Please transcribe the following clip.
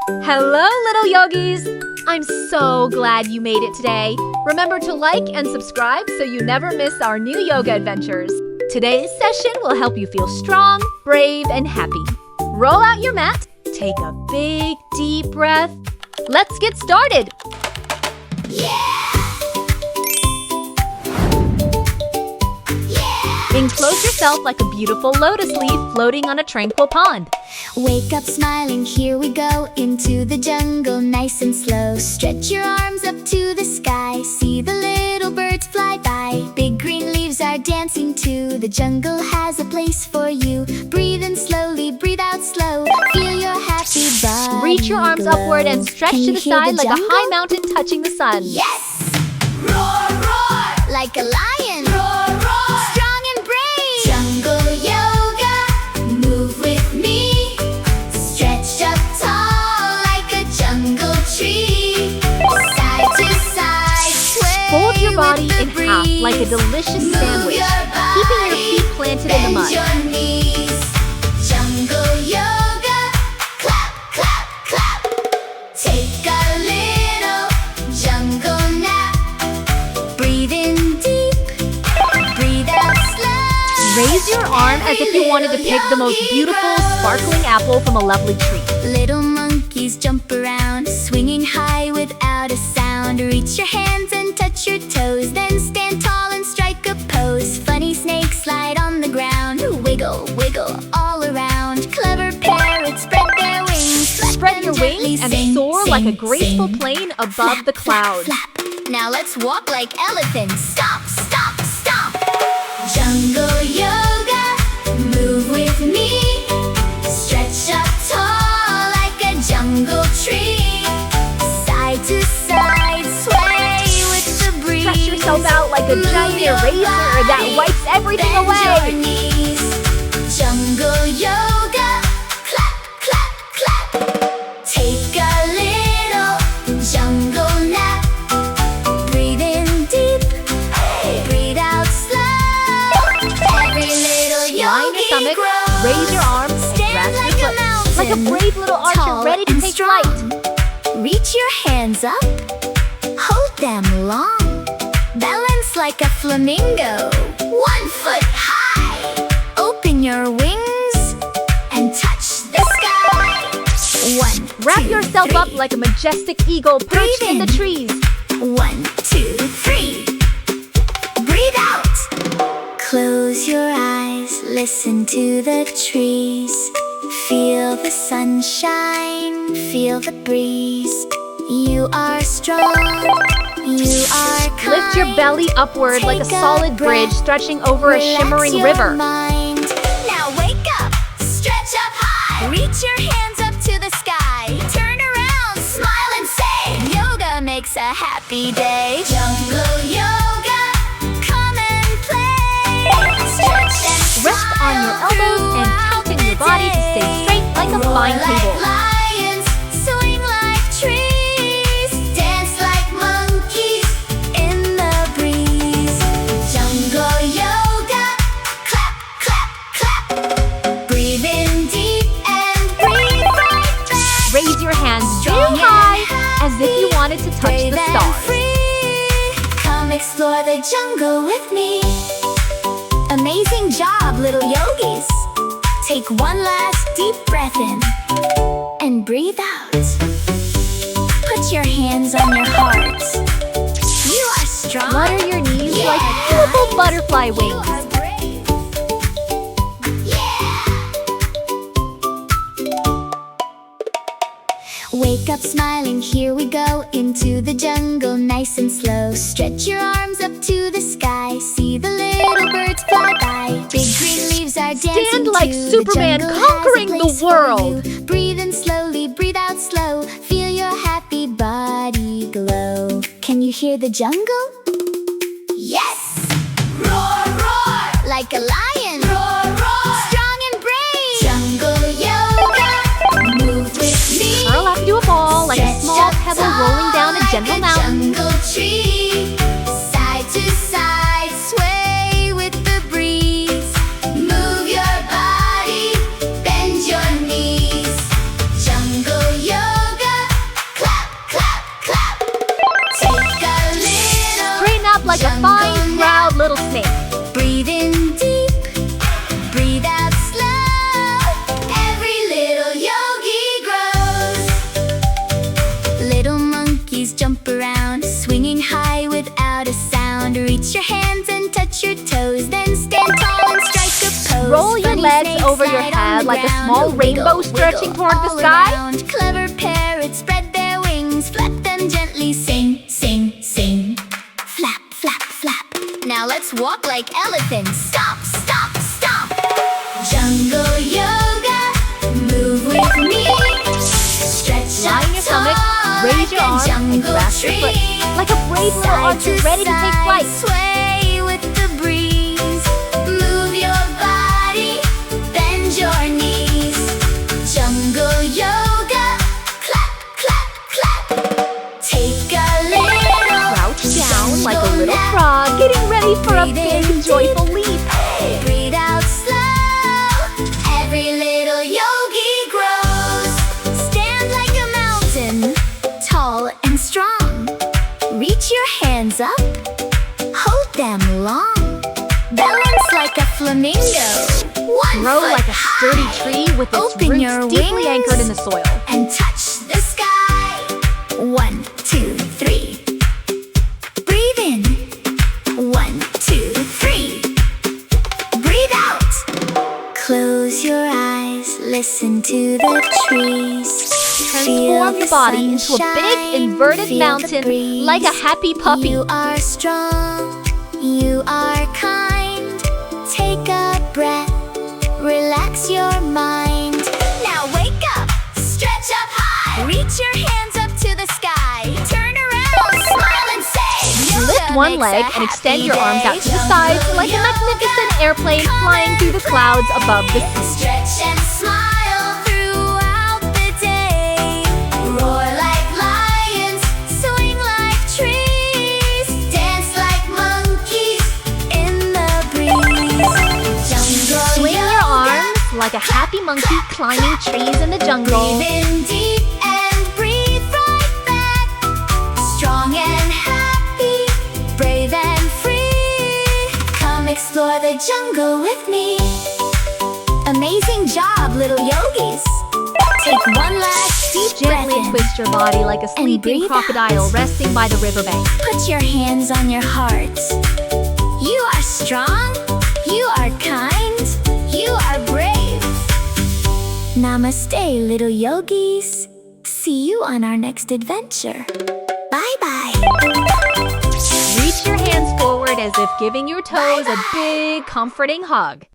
Hello, little yogis! I'm so glad you made it today. Remember to like and subscribe so you never miss our new yoga adventures. Today's session will help you feel strong, brave, and happy. Roll out your mat, take a big, deep breath. Let's get started! Enclose yourself like a beautiful lotus leaf floating on a tranquil pond. Wake up smiling, here we go into the jungle, nice and slow. Stretch your arms up to the sky, see the little birds fly by. Big green leaves are dancing too, the jungle has a place for you. Breathe in slowly, breathe out slow, feel your happy body Reach your arms glow. upward and stretch Can to you the hear side like jungle? a high mountain touching the sun. Yes! Roar, roar! Like a lion. Roar, roar! Strong and brave. Jungle yoga, move with me. Stretch up tall like a jungle tree. Side to side, sway. Fold your body with the in half like a breeze. delicious Move sandwich, your keeping your feet body, planted in the bend mud. your knees. Jungle yoga, clap, clap, clap. Take a little jungle nap. Breathe in deep, breathe out slow. Raise your arm as if you wanted to pick the most beautiful, sparkling apple from a lovely tree. Little monkeys jump around, swinging high without a sound. Reach your hands and touch your toes, then stand tall and strike a pose. Funny snakes slide on the ground, wiggle, wiggle all around. Clever parrots spread their wings, flap Spread them your gently, wings and sing, soar sing, like a graceful sing. plane above Flap, the flap, clouds. flap. Now let's walk like elephants. Stomp, stomp, stomp. Jungle yoga, move with me. Stretch up tall like a jungle tree. Side to side, sway with the breeze. Stretch yourself out like a Move giant your eraser that body, wipes everything bend away. your knees. Jungle yoga, clap, clap, clap. Take a little jungle nap. Breathe in deep, breathe out slow. Every little Line your yogi stomach, grows. raise your arms, Stand grasp like your a foot, like a mountain, brave little archer tall ready to and take strong. flight. Reach your hands up, hold them long. Balance like a flamingo, 1 foot high. Open your wings and touch the sky. 1, Wrap 2, yourself 3. up like a majestic eagle perched Breathe in the in. trees. 1, 2, 3. Breathe out. Close your eyes, listen to the trees. Feel the sunshine, feel the breeze. You are strong, you are kind. Lift your belly upward like a Take a solid bridge breath, stretching over a Relax shimmering your river. mind. Now wake up, stretch up high. Reach your hands up to the sky. Turn around, smile and say, yoga makes a happy day. Jungle yoga, come and play. Stretch and Rest on your smile elbows and throughout tighten your the body to stay day. straight like a Roar fine like table. lions, swing like trees. Dance like monkeys in the breeze. Jungle yoga, clap, clap, clap. Breathe in deep and breathe right back. Raise your hands Strong very and high as if you happy, wanted to touch brave the and stars. free. Come explore the jungle with me. Amazing job, little yogis. Take one last deep breath in and breathe out. Put your hands on your heart. You are strong. Flutter your knees Yeah. like beautiful butterfly You wings. are brave. Yeah. Wake up smiling, here we go into the jungle, nice and slow. Stretch your arms up to the sky, see the little birds fly by. Big green leaves are dancing Stand like too. Superman The jungle has a conquering the place for world. you. Breathe in slowly, breathe out slow, feel your happy body glow. Can you hear the jungle? Yes! Roar, roar! Like a lion. Roar, roar! Strong and brave. Jungle yoga, move with me. Curl up into a ball like a Stretch small up pebble tall rolling down a like gentle a mountain. jungle tree. Side to side, sway with the breeze. Move your body, bend your knees. Jungle yoga, yogis jump around, swinging high without a sound. Reach your hands and touch your toes, then stand tall and strike a pose. Roll your Funny legs snakes over your slide on head the like a ground. small rainbow Wiggle, stretching wiggle toward the all sky. around. Clever parrots spread their wings, flap them gently, sing, sing, sing. Flap, flap, flap. Now let's walk like elephants. Stop, stop, stop. Jungle yoga, move with me. Stretch Lie on your stomach, raise your arms, and grasp your foot like a brave little archer ready to take flight. Sway with the breeze. Move your body, bend your knees. Jungle yoga, clap, clap, clap. Take a little Crouch down like a jungle little nap. frog, getting ready for a Breathe big, in joyful deep. leap. Breathe out slow. Every little yogi grows. Stand like a mountain, tall and strong. Reach your hands up, hold them long. Balance like a flamingo. One Grow foot like a sturdy high. tree with its Open your roots deeply wings anchored in the soil. and touch the sky. 1, 2, 3. Breathe in. 1, 2, 3. Breathe out. Close your eyes, listen to the trees. Transform your body into a big inverted mountain like a happy puppy. You are strong, you are kind. Take a breath, relax your mind. Now wake up, stretch up high. Reach your hands up to the sky. Turn around, smile and say, Lift yoga one makes leg a and extend happy your arms out day. to the sides Jungle like a magnificent yoga. airplane Come flying through the and clouds play. above the sea. Stretch and smile throughout the day. Roar like lions, swing like trees. Dance like monkeys in the breeze. Jungle Swing your yoga. arms like a happy monkey climbing trees in the jungle. Breathe in deep and breathe right back. Strong and happy, brave and free. Come explore the jungle with me. Amazing job, little yogis. Take one last deep breath Gently in. twist your body like a sleeping breathe crocodile out. resting by the riverbank. Put your hands on your heart. You are strong, you are kind, you are brave. Namaste, little yogis. See you on our next adventure. Bye-bye. Reach your hands forward as if giving your toes a big, comforting hug.